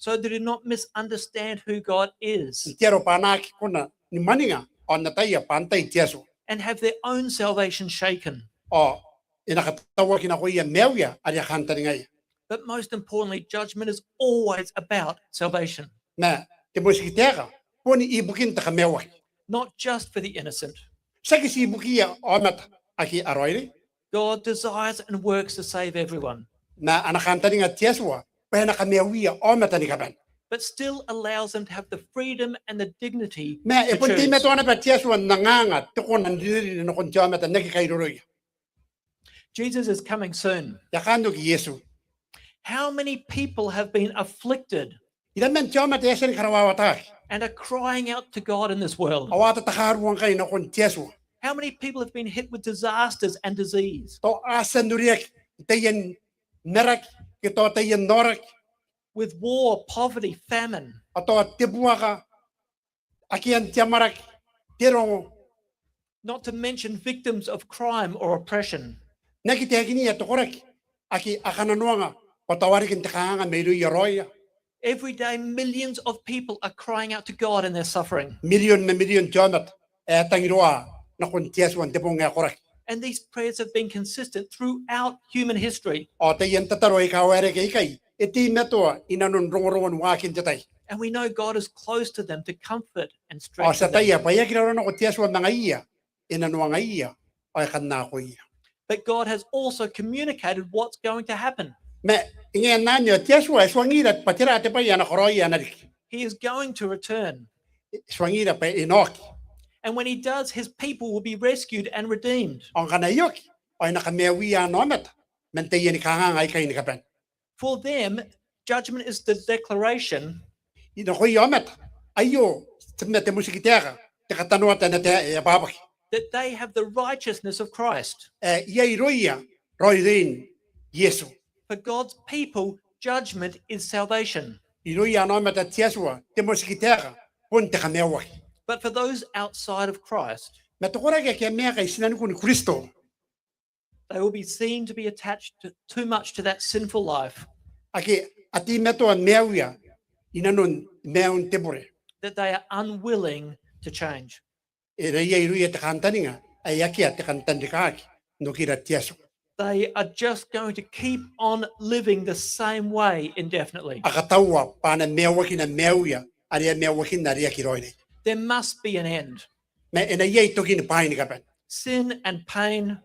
so they do not misunderstand who God is Tiero panaki kuna ni maninga on na tayo pantay tieso. and have their own salvation shaken. O inakatawa kinakuya mewya ariya kantari ngay. But most importantly, judgment is always about salvation, Na Motikitaeka poni ibukin ta kamewa. not just for the innocent. Sa kisi ibukia omat aki aroy God desires and works to save everyone, na anakantari nga tieswa pa na kamewiya omat ni kaban. but still allows them to have the freedom and the dignity Na to ipunti choose. meto na pa tieswa nanganga tukon nandiri no kon tiamata nagikairuroy. Jesus is coming soon. Yakando ki Yesu. How many people have been afflicted Ilan men tiamata yesen karawawata. and are crying out to God in this world? Awata takaruan kay no kon tieswa. How many people have been hit with disasters and disease, To asa nuriek tayen narak kito tayen norak with war, poverty, famine? ato tibuaka akian tiamarak tirong Not to mention victims of crime or oppression. nakitekini ya tokorek aki akananuanga patawarikin takanga meru yaroya Every day, millions of people are crying out to God in their suffering. million na million jamat tangirwa na kon tieswan tibonga korek And these prayers have been consistent throughout human history. o tayen tataroy kawere kay iti meto inanun rongoron wakin tatay And we know God is close to them to comfort and o strengthen sa them. taya payakira no tieswan nga iya inanuanga iya ay kanna ko iya But God has also communicated what's going to happen. me ingin nanyo tieswa swangira patira te pa yana koroya narik He is going to return. swangira pa inok And when he does, his people will be rescued and redeemed. ang kanayok ay nakamewiya nomet mentayen kangangay kay ni kapen For them, judgment is the declaration ino ko yomet ayo tumete Motikitaeka te katanota na te babak that they have the righteousness of Christ. yai roya roy din Yesu For God's people, judgment is salvation. iroya nomet at tieswa te Motikitaeka pun te kamewa But for those outside of Christ, metokora ke mea kay sinan kun Kristo they will be seen to be attached too much to that sinful life, aki ati meto an mewya inanon meun tebore that they are unwilling to change. yai roya te kantaninga ayaki te kantandikaki no kira tieso They are just going to keep on living the same way indefinitely. akatawa pana mewa kina mewya aria mewa kina ria kiroine There must be an end. me ena yei tokin pain kapen Sin and pain,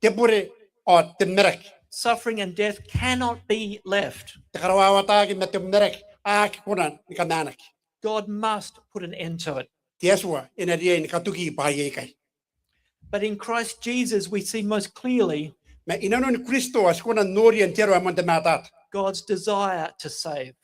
tebore o temerek suffering and death cannot be left. te karawawata ki metemerek ak kunan ni kananak God must put an end to it. tieswa ena ria ni katuki paye kai But in Christ Jesus, we see most clearly me inanon Kristo as kunan nori entero amon matat God's desire to save.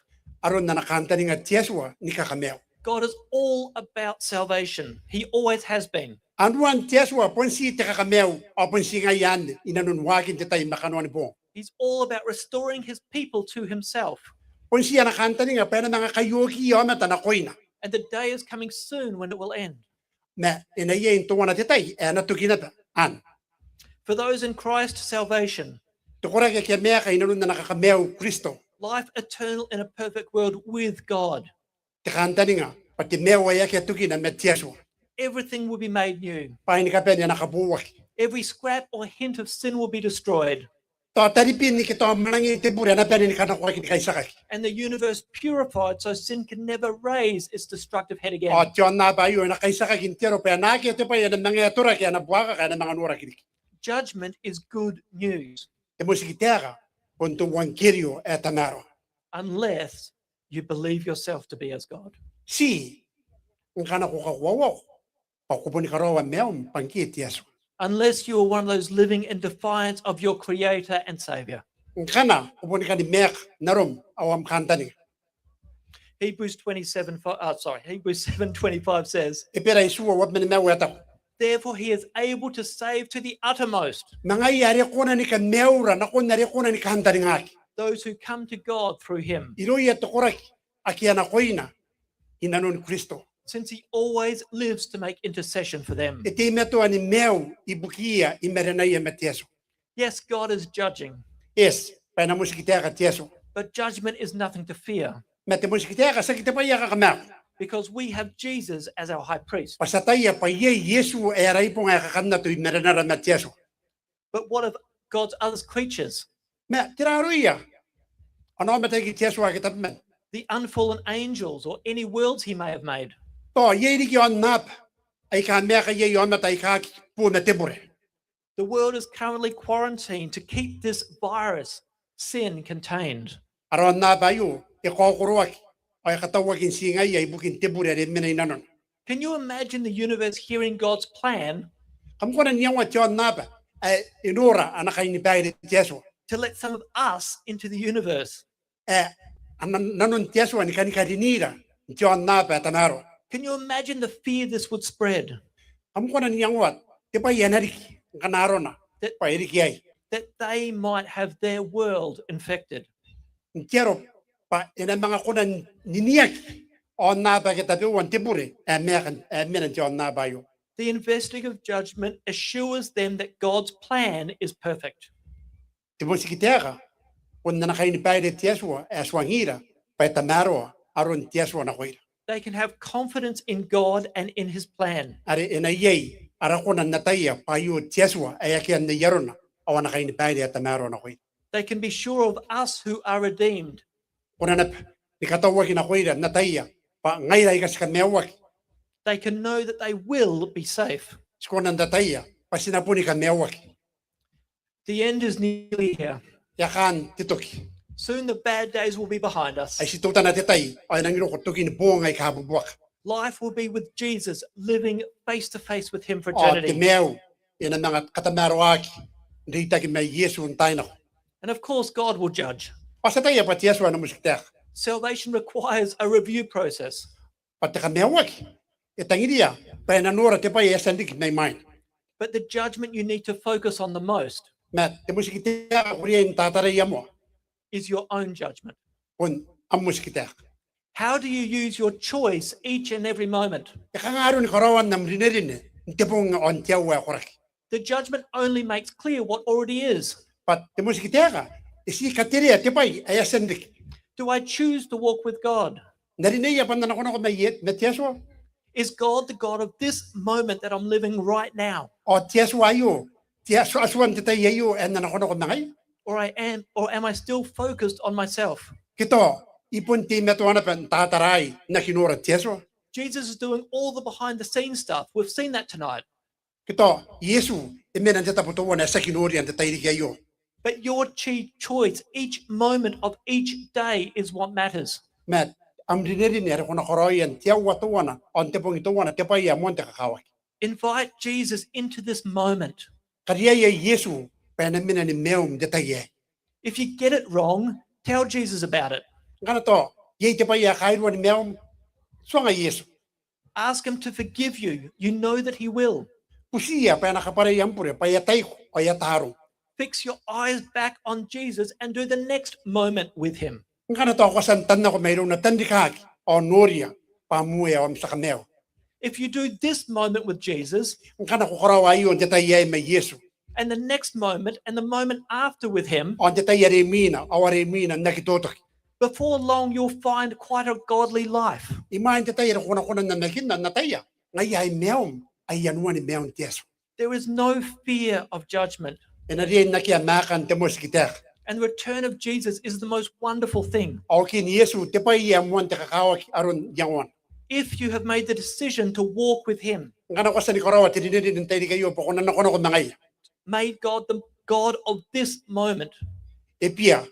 aron na nakantani nga tieswa ni kakameo God is all about salvation. He always has been. anuan tieswa ponsi te kakameo o ponsi nga yan inanon wakin te tay makanuan po He's all about restoring his people to himself. ponsi ya nakantani nga pena mga kayoki yo meta na koina And the day is coming soon when it will end. me ina yei to wana te tay ena tukinata an For those in Christ, salvation, tukora ke mea ka inanon na nakakameo Kristo life eternal in a perfect world with God. te kantani nga pati mewa ya ke tukina me tieswa Everything will be made new. pain ka pen ya nakabuwak Every scrap or hint of sin will be destroyed. to taripin ni kito manangi te bure na pen ni kana ko kay sakak And the universe purified so sin can never raise its destructive head again. o tion na bayo na kay sakak intero pe na ke te pa ya mga tura ke na buaka ka na mga nura kini Judgment is good news te Motikitaeka punto wankirio etanaro unless you believe yourself to be as God. si ang kana ko kawawo pa ko ni karawa meom pangkit yeso Unless you are one of those living in defiance of your Creator and Savior. ang kana ko ni ka ni mek narom awam kantani Hebrews 7:25 says, ipera isuwa wat men meweta therefore he is able to save to the uttermost mga yari ko na ni ka meura na ko na ri ko na ni kantani ngaki those who come to God through him, iroya to korak akiana koina inanon Kristo since he always lives to make intercession for them. iti meto ani meu ibukia imerenaya metieso Yes, God is judging, es pa na Motikitaeka tieso but judgment is nothing to fear. Mete Motikitaeka sa kita pa iya kakamao. because we have Jesus as our high priest. Pasataya pa iya Yesu erai po nga kakanda to merenara na Yesu. But what of God's other creatures? Me tiraro iya. Ano mete ki Yesu kita men. The unfallen angels or any worlds he may have made. To iya di yon nap. Ay ka me ka iya yon mata ka po na tibure. The world is currently quarantined to keep this virus, sin, contained. Aron na bayo ikokuruak. Ay katawagin singay ay bukin tibure rin minay nanon. Can you imagine the universe hearing God's plan Kam ko na niya wa yon nap. Ay inura anakay ni bayri Yesu. to let some of us into the universe? Nanon Yesu ni kaninira. Yon nap tanaro. Can you imagine the fear this would spread? Kam ko na niya wa. Di pa yanari kanaro na. Pa irikiyay. That they might have their world infected. Quiero pa ina mga kunan niniyak on na ba kita biwan tibure meron on na ba yo. The investigative judgment assures them that God's plan is perfect. Tibo sikitera kun na kain pa de tieswa aswangira pa tamaro aron tieswa na koira. They can have confidence in God and in his plan. Are ina yei ara kunan nataya pa yo tieswa ayakian na yarona awan na kain pa de tamaro na koira. They can be sure of us who are redeemed. Kunan ikatawag na koira nataya pa ngaira ikas kamewak. They can know that they will be safe. Skunan nataya pa sinapuni kamewak. The end is nearly here. Yakan titoki. Soon the bad days will be behind us. Ay situta na titay ay nangiro ko tukin buong ay kahabubuak. Life will be with Jesus, living face to face with him for O eternity. timeo ina mga katamarwaki dita ki may Yesu untay na ko. And of course, God will judge. Pasataya pa Yesu na musiktek. Salvation requires a review process. Pati kamewak. Itangidia pa nanura te pa yesandik may mind. But the judgment you need to focus on the most Mat te musiktek kuriya tataray mo is your own judgment. kun am musiktek. How do you use your choice each and every moment? Ikangaro ni karawan nam rinerin te pong on tiawa korak. The judgment only makes clear what already is. Pat te musiktek isi kateria te pa ayasandik. Do I choose to walk with God? Narineya pa na ko may yet met Yesu. Is God the God of this moment that I'm living right now? O Yesu ayo. Yesu aswan te tayo en na ko ngay. Or am I still focused on myself? Kito, ipon ti metuana pen tataray na kinura Yesu. Jesus is doing all the behind the scenes stuff. We've seen that tonight. Kito, Yesu, imenan te taputuwa na sa kinuri ang tatay kayo. But your choice, each moment of each day is what matters. Met, ang dinirin niya kung nakoroyan, tiyawa tuwa na, on tepong ituwa na, tepaya mo ang kakawak. Invite Jesus into this moment. Kariya Yesu, penamina ni meum detaye. If you get it wrong, tell Jesus about it. Ngana to, yay tepaya kairwa ni meum, so nga Yesu. Ask him to forgive you. You know that he will. Pusiya, pa nakaparayang pure, payatay ko, payataro. Fix your eyes back on Jesus and do the next moment with him. Ngana to, kasantan na ko mayroong natandikaki, o noria, pamuya am sa kameo. If you do this moment with Jesus Ngana ko karawa yun, detaye may Yesu. and the next moment and the moment after with him, On detaye remina, awaremina, nakitotok. before long you'll find quite a godly life. Imahin detaye na kuna na nakin na nataya. Ngayay meum, ay yanuan ni meum Yesu. There is no fear of judgment. Inariyan na kaya makan temos kita. And the return of Jesus is the most wonderful thing. Okay ni Yesu, tepay yamuan te kakawak aron yawan. If you have made the decision to walk with him, Ngana ko sa ni karawa, tinidin tayo kayo, po kunan ako na ngay. made God the God of this moment Epia,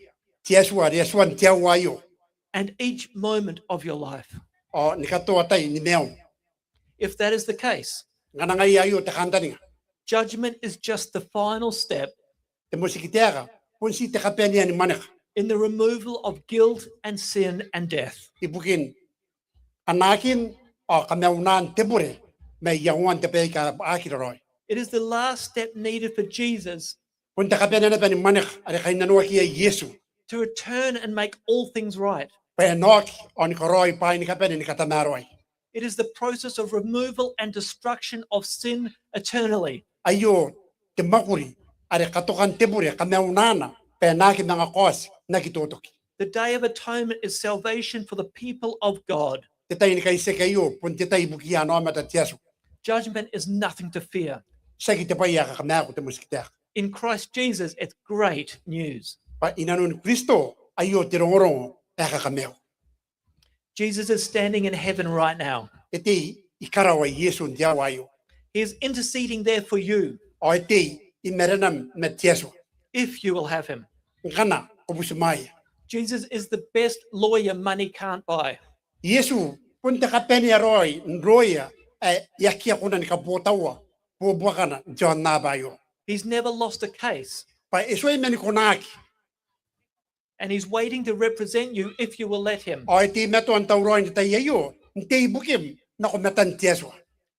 Yesuan, Yesuan, tiyawayo. and each moment of your life. O, nikatuwa tayo ni meum. If that is the case, Ngana ngayayo, takanta niya. judgment is just the final step Temos kita, punsi te kapenya ni manek. in the removal of guilt and sin and death. Ibukin, anakin, o kamaunan tebure, may yawan tepay ka akiroy. It is the last step needed for Jesus Punta kapenya na pa ni manek, ari kay nanuwa kiya Yesu. to return and make all things right. Penok, on koroy pa ni kapenya ni katamaroy. It is the process of removal and destruction of sin eternally. Ayo, temakuri, ari katukan tebure, kamaunana, penaki mga kos, nakitutok. The Day of Atonement is salvation for the people of God. Titay ni kay se kayo, pun titay bukiano amata tiyaso. Judgment is nothing to fear. Sa kita pa iya kakamako te muskita. In Christ Jesus, it's great news. Pa inanon Kristo ayo tirongorong kakamako. Jesus is standing in heaven right now. Iti ikarawa Yesu ndiawayo. He is interceding there for you O iti imerenam metiyaso. if you will have him. Ngana kubusumaya. Jesus is the best lawyer money can't buy. Yesu punta ka peni raoi nroya yakia kuna nikapotawa bubuakana John nabayo. He's never lost a case, Pa isoi meni kunaki. and he's waiting to represent you if you will let him. O iti meto ang tauroin ita yayo. Nti bukim na kumetan tiyaso.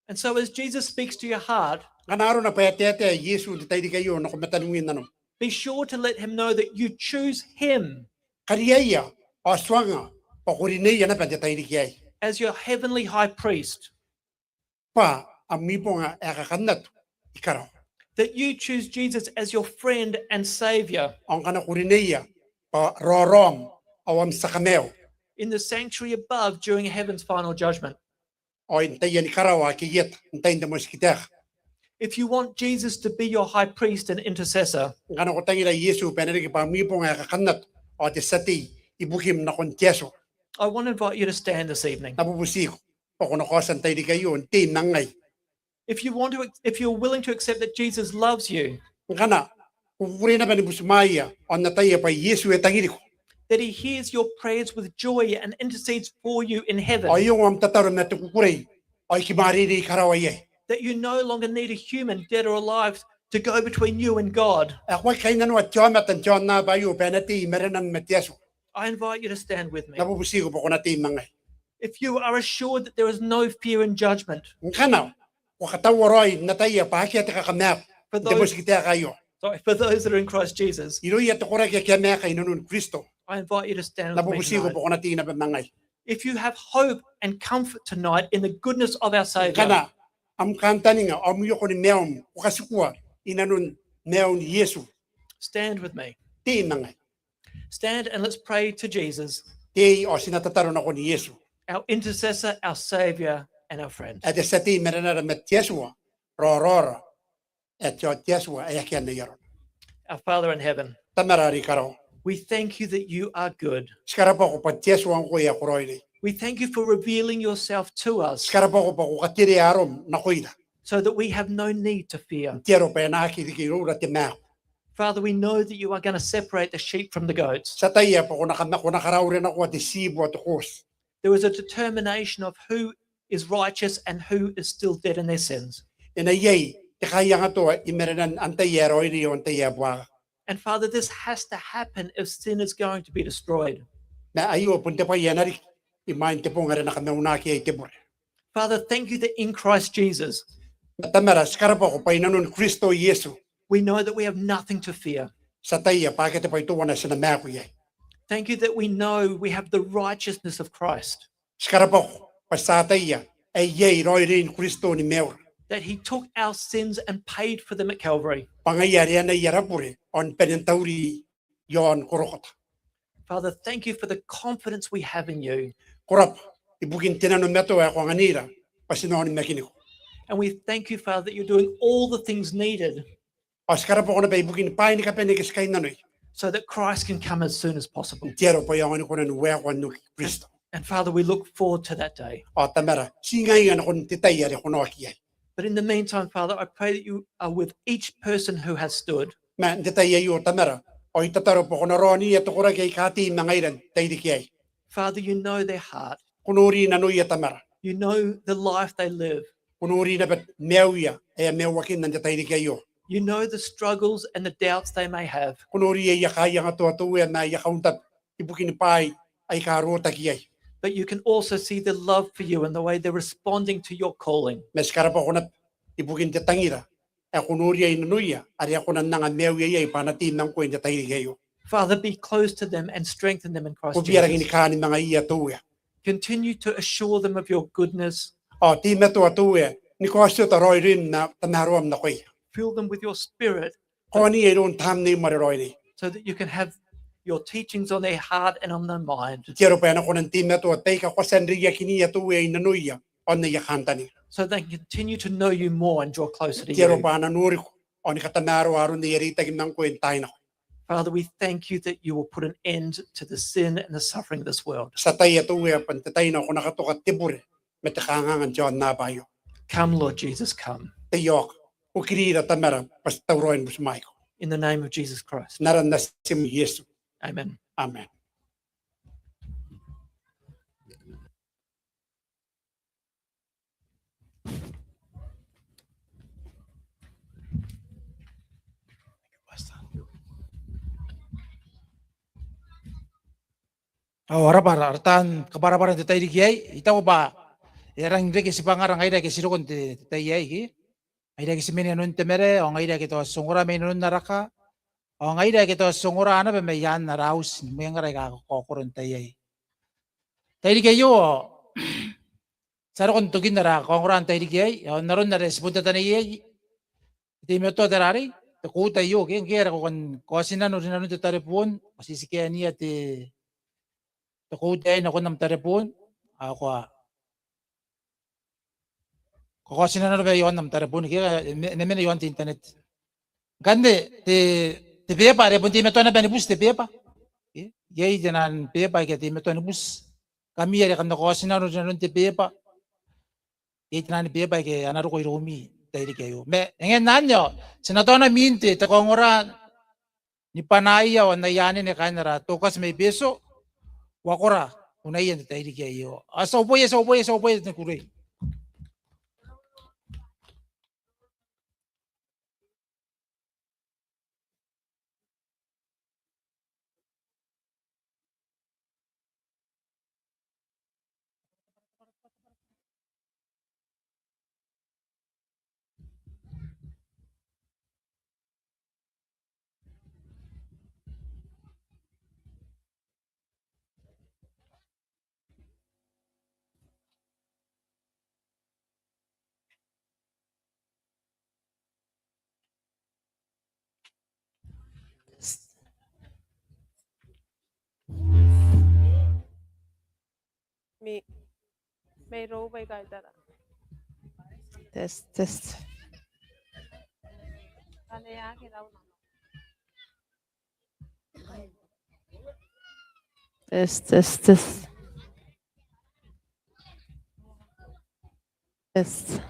And so as Jesus speaks to your heart, Kanaro na payatete Yesu ditay di kayo na kumetan nanong. be sure to let him know that you choose him Kariyaya o swanga pakurinaya na payatay di kayay. as your heavenly high priest, Pa amipo nga ekakanat ikaraw. that you choose Jesus as your friend and savior. Ang kanakurinaya pa rorom awam sa kameo. In the sanctuary above during heaven's final judgment. O intayan ikaraw akiyet intayin damos kita. If you want Jesus to be your high priest and intercessor, Ang kanakutangila Yesu penari pa amipo nga ekakanat o tisati ibukim na kontyeso. I want to invite you to stand this evening. Napupusiko. O kunakosan tayo di kayo inti nangay. If you're willing to accept that Jesus loves you, Ang kana kukuri na pa ni busmaya o nataya pa Yesu etangiri ko. that he hears your prayers with joy and intercedes for you in heaven, O yung am tataro na tukukuray o ikimariri karawayay. that you no longer need a human, dead or alive, to go between you and God. Ako kay nanu at chomat ang chon na bayo penati merenan metiaso. I invite you to stand with me. Napupusiko po ko natin mangay. If you are assured that there is no fear in judgment, Ang kana wakatawaroy nataya pa kaya te kakamap. For Demos those, kita kayo. for those that are in Christ Jesus, Iruya to kora kaya kaya kay nunun Kristo. I invite you to stand with me Napupusiko tonight. po ko natin na mangay. If you have hope and comfort tonight in the goodness of our Savior, Kana am kantani nga am yo ko ni meom ukasikuwa inanun meon Yesu. stand with me. Ti mangay. Stand and let's pray to Jesus, Ti o sinatataro na ko ni Yesu. our intercessor, our Savior, and our friend. At sa ti merenara metiaso. Rorora. At yo tiaso ayakyan na yaron. Our Father in heaven, Tamarari karo. we thank you that you are good. Skarapo ko patiaso ang kuya kuroy. We thank you for revealing yourself to us Skarapo ko pa ko katiri arom na kuida. so that we have no need to fear. Tiero pa na akikirura ti mao. Father, we know that you are going to separate the sheep from the goats. Sa taya po ko nakaraw rin ako at isibo at ukos. There is a determination of who is righteous and who is still dead in their sins. Inayay, ti kaya nga to imerenan antayero iniyo antayabwa. And Father, this has to happen if sin is going to be destroyed. Na ayo punta pa yanari. Imain ti po nga rin nakamaunaki ay tibor. Father, thank you that in Christ Jesus, Tamara, skarapo ko pa inanun Kristo Yesu. we know that we have nothing to fear. Sa taya, bakit pa ito wana sa namako yay. Thank you that we know we have the righteousness of Christ, Skarapo ko, pasataya, ay yay roy rin Kristo ni Meur. that he took our sins and paid for them at Calvary. Pangayari na yarapure, on penentauri yon kurokot. Father, thank you for the confidence we have in you. Kurap, ibugin tinanong meto ako ang anira, pasinoon ni mekiniko. And we thank you, Father, that you're doing all the things needed Paskarapo ko na ba ibugin pa ni kapenikis kay nanoy. so that Christ can come as soon as possible. Tiero pa yung ano ko na nuwe ako ano Kristo. And Father, we look forward to that day. O tamara, singay nga na kung titayari ko na wakiyay. But in the meantime, Father, I pray that you are with each person who has stood. Ma, titayay yo tamara. O itataro po ko na roni at kura kay kati mangayran, tayo kiyay. Father, you know their heart. Kunuri na nuya tamara. You know the life they live. Kunuri na bat mewya, ay mewakin ng tayo kayo. You know the struggles and the doubts they may have. Kunuri ay yakaya nga tuwa na yakauntat, ibukin pay ay karota kiyay. But you can also see the love for you and the way they're responding to your calling. Mas karapa ko na ibukin ti tangira. Ay kunuri ay nanuya, ari ako na nga mewya ay panatin ng ko yung tayo kayo. Father, be close to them and strengthen them in Christ Kupiyarang Jesus. inikanin mga iya tuwa. Continue to assure them of your goodness. O, ti meto tuwa, ni Kosyo taroy rin na tanaruam na koy. Fill them with your spirit Koni ay doon tam ni mariroy ni. so that you can have your teachings on their heart and on their mind, Quiero pa na ko ng team na to at ka ko sandria kini ya tu e nanuya on ya kantani. so they can continue to know you more and draw closer to Quiero you. pa na nuri ko on katamaro aron ni yarita ginang ko entay na. Father, we thank you that you will put an end to the sin and the suffering of this world. Sa tayo tu e pantatay na ko nakatukat tibure metakangan John na bayo. Come, Lord Jesus, come. Tayok ukirira tamara pastauroin musmaiko. In the name of Jesus Christ. Naran na sim Yesu. Amen. Amen. Ora para artan kabara-bara te tai diai itaw ba erang de ke sipangarang aida ke sirokon te tai ai ki aida ke simene non temere on aida ke to sungura me non naraka on aida ke to sungura ana be me yan naraus me ngara ka ko koron tai ai tai diai yo sarokon to kinara ko ngoran tai diai on naron na responta tani ai te me to terari te ko tai yo ke ngera kon ko sinan no te tarepon sisike ania te ko tay na ko nam tarepon ako ko sina na ba yon nam tarepon ke ne me yon internet gande te pepa re punti me to na ba ni bus te pepa ye janan pepa ke te me to ni bus kami re kan ko sina no te pepa ye janan pepa ke anaro ko irumi tay ke yo me ngen nanyo sina to na minte te ko ngora ni panaya o na yani ne kanara tokas may beso wakora unai yan tay ke yo aso boy ne kurei May row by Galdara. Test. Ano yan? Kinaw na. Test. Test. Test.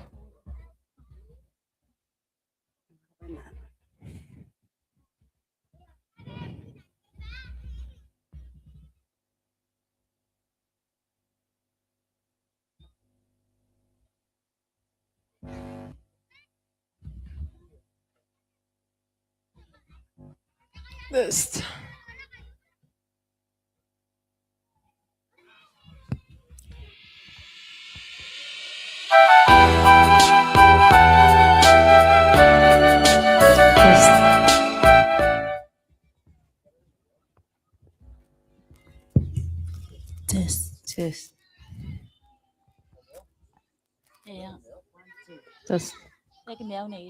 Đây cái mèo này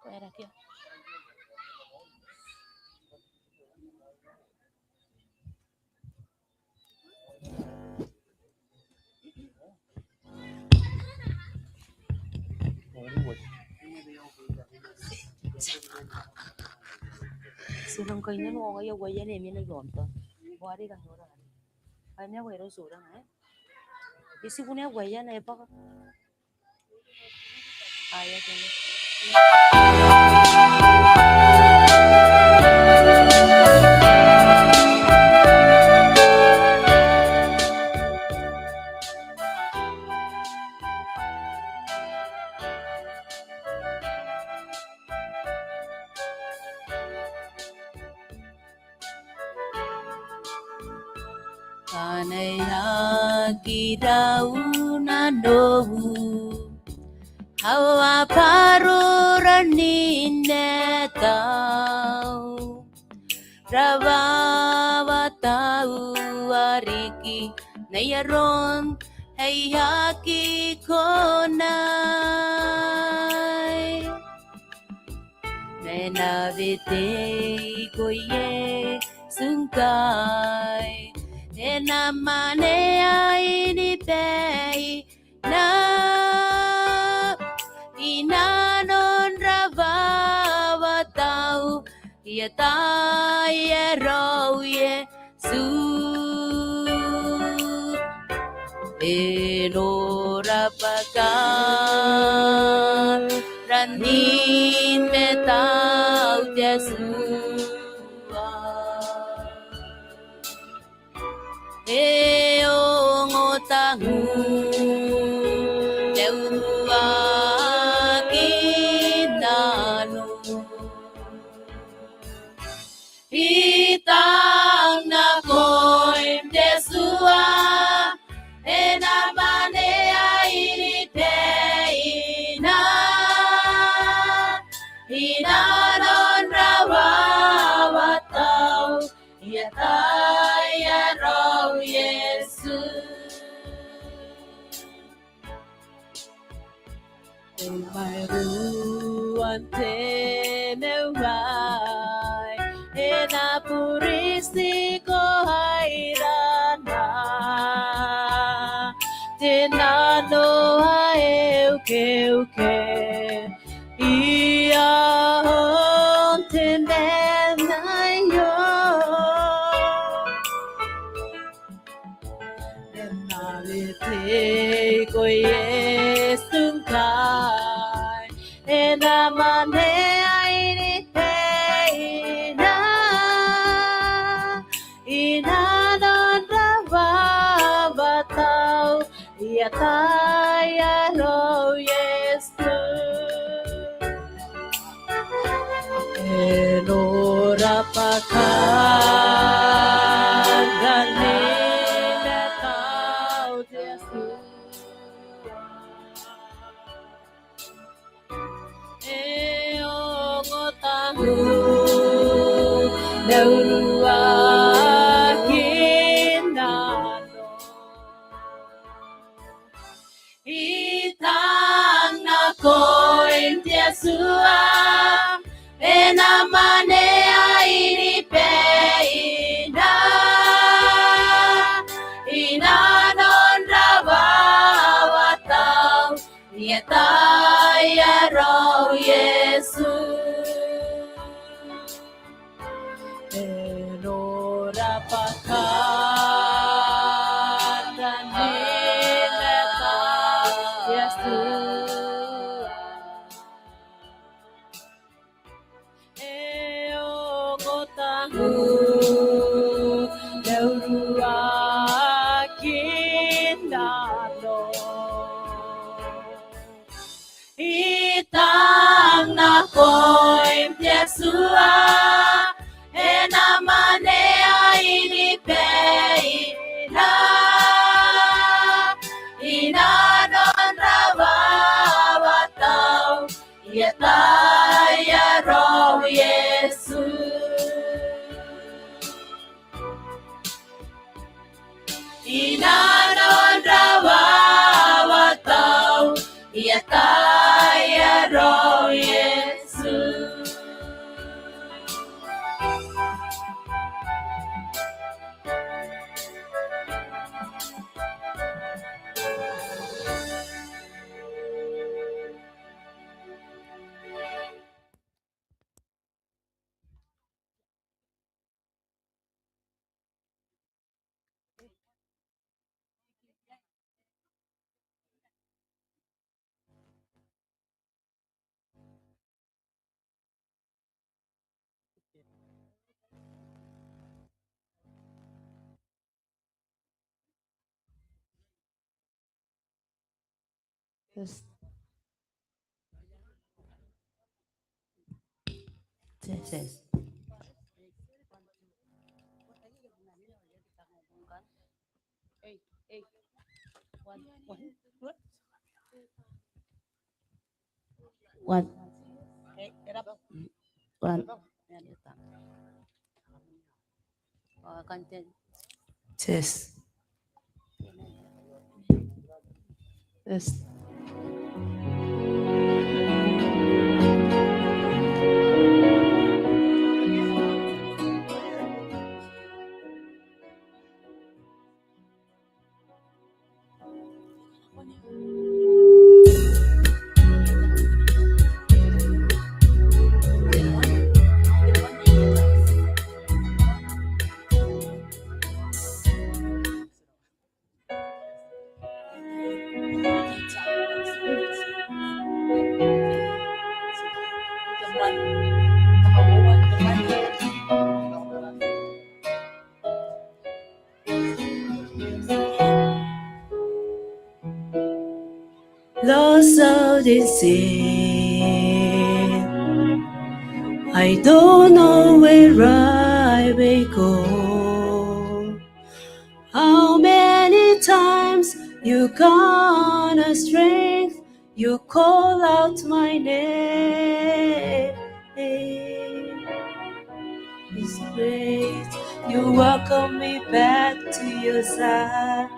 quay ra kia. Sinong kayo na mo kayo gaya na may naglonto. Wari ka nora. Ay niya gaya ro sura na. Isi ko niya gaya na pa. Aya ko. Kanaya kidauna dohu hawa parurani netau rawawa tau ariki nayaron hayaki konai Enavite koye sungkai enamane aini pei na inanon ravawa tau yataya roye su Elorapakan ranin metau Yesua Eongotangu Deurua kinanu Itang na koim Yesua enamane ainipeina inanon rawawatau yataya rau Yesu Umayruan tenewai enapuristi ko hairana Tenano uke Ia on tenenayo Enalite ko yesungkai Enamane ainiteina Inanon rawabatau Yataya lo Yesu Enorapakan ganina tau Yesu Eongotahu Daurua kinano Itang na koim Yesua enamane ainipeina inanon rawawatau yataya rau Yesu Enorapakan ranina Eongotahu Daurua kinano Itang na koim Yesua enamane ainipeina inanon rawawatau yataya rau Yesu inanon rawawatau yataya rau Yesu Yes. Yes. One. One. Content. Yes. Yes. Lost out in sin, I don't know where I will go. How many times you gonna strength, you call out my name. It's great, you welcome me back to your side.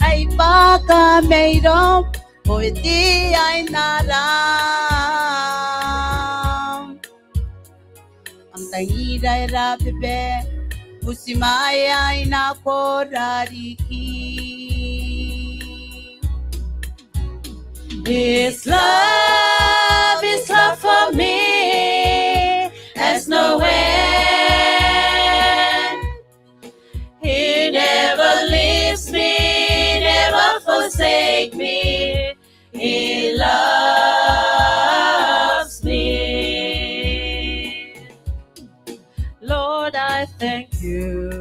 Ai baka meiro Oi di ai naram Ang tangiray rapipe Usimaya ai na korariki His love for me has no end. He never leaves me, never forsake me. He loves me. Lord, I thank you.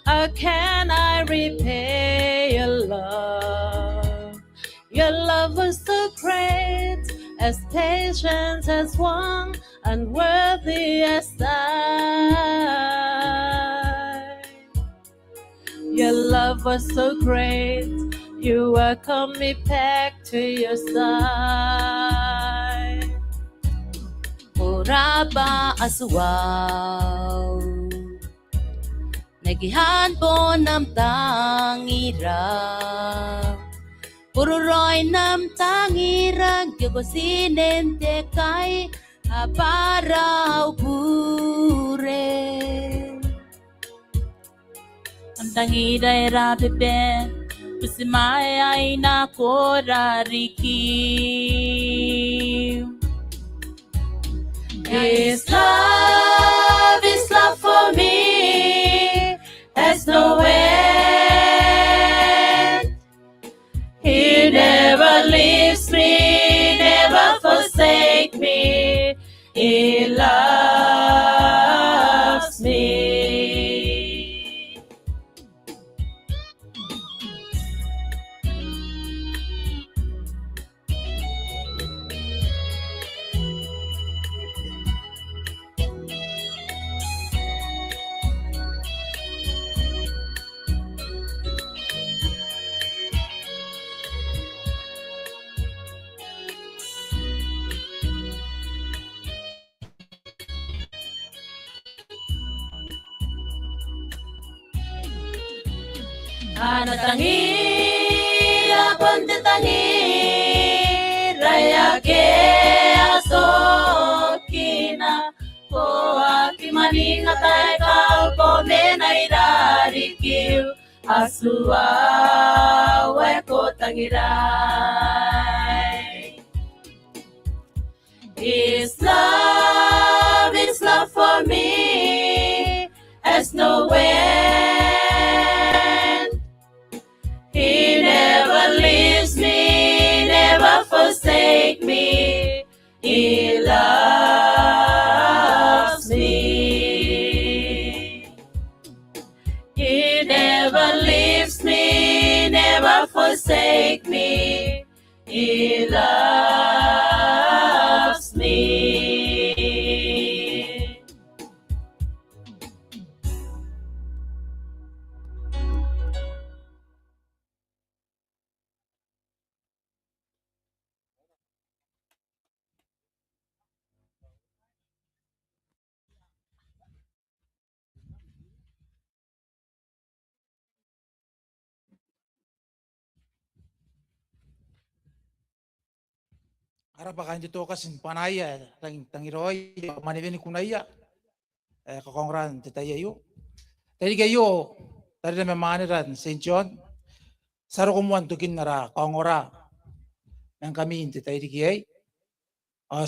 How can I repay your love? Your love was so great, as patient as one, unworthy as I. Your love was so great, you welcomed me back to your side. Uraba aswaw, nagihan po ng tangira. Pururoy ng tangira, gyugosinente kay aparaw pure. Ang tangiray rapipe, pusimaya ay nakorariki. His love for me has no end. He never leaves me, never forsake me. He loves me. Anatangi, apontetangi, rayake asokina, ko akimaningatay kalpo menairarikiu, asua weko tangiray. His love for me has no end. He never leaves me, never forsake me. He loves me. He never leaves me, never forsake me. He loves me. Ara baka hindi to kasin panaya tangiroy manibeni kunaya kakongran titayayo. Tadi kayo tadi na memaniran Saint John saro kumuan tukin nara kongora ng kami titay di kiyay.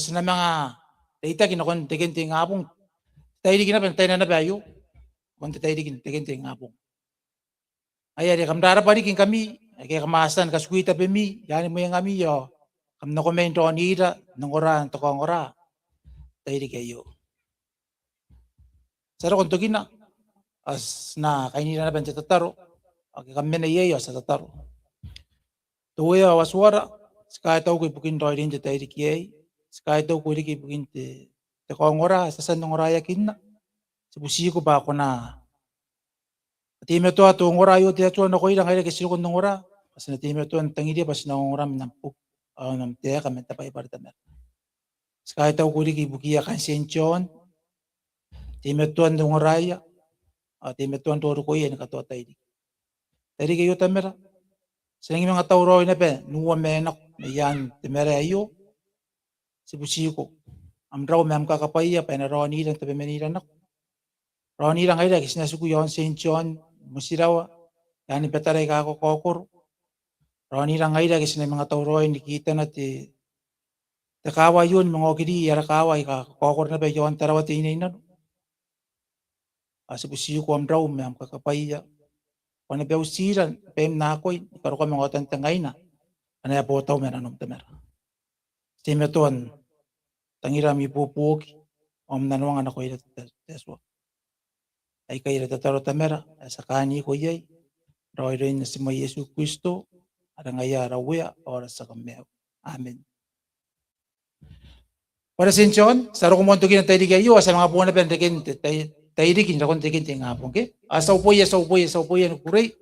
Sa mga data kinakon tikin ngapong tayo di kinapan tayo na bayo kon titay di tikin ngapong. Ay ari kam dara parikin kami, ay kaya kamasan kaskuita pemi, yani mo yang kami yo. Kam na komento anira, nangora to kongora. Tayo kayo. Saro kon tugina as na kainira na ben tataro. Okay kami na yeyo sa tataro. Tuya waswara, sky tau ko ipukin to rin tayo kiyay. Sky tau ko rin ipukin te kongora sa sanong raya kinna. Sibusi ko ba ako na time to ato ngora yo te ato na ko ira ngai kesiro kon ngora. Pas na time to ang tangidi pas na ngora minampu. Nam te ka menta pa iparta mer. Sky tau ko rin ibukia kan senchon. Time to ang ngoraya. Time to ang toro ko yan kato tayo. Tayo kayo tamera. Sengi mga tauro ina pe nuwa menak yan temera ayo. Sibusi ko. Amraw mem kakapaya pa na roni lang tabi menira nak. Roni lang ira kisna suku yon senchon musirawa. Yani petaray ka ako kokor. Roni lang ira kisna mga tauro nikita na ti takawa yun mga okidi yara kaway ka kokor na pa yon tarawati inay na. Sibusi ko amraw mem kakapaya. Kung na usiran, pem na ako, ikaw ko mga tangay na. Ano ya po tao meron tamer. Sime tuan, tangira mi pupuk, nanuangan ako ito teswa. Ay kayo tataro tamera, sa kani ko yay, raoi rin na si May Yesu Kristo, at ang aya rawaya, oras sa kameo. Amen. Para sinchon, saro ko monto tayo di kayo, sa mga buwan na pinagdakin, tayo di kinakon tayo nga po, okay? Asaw po yan, kuray.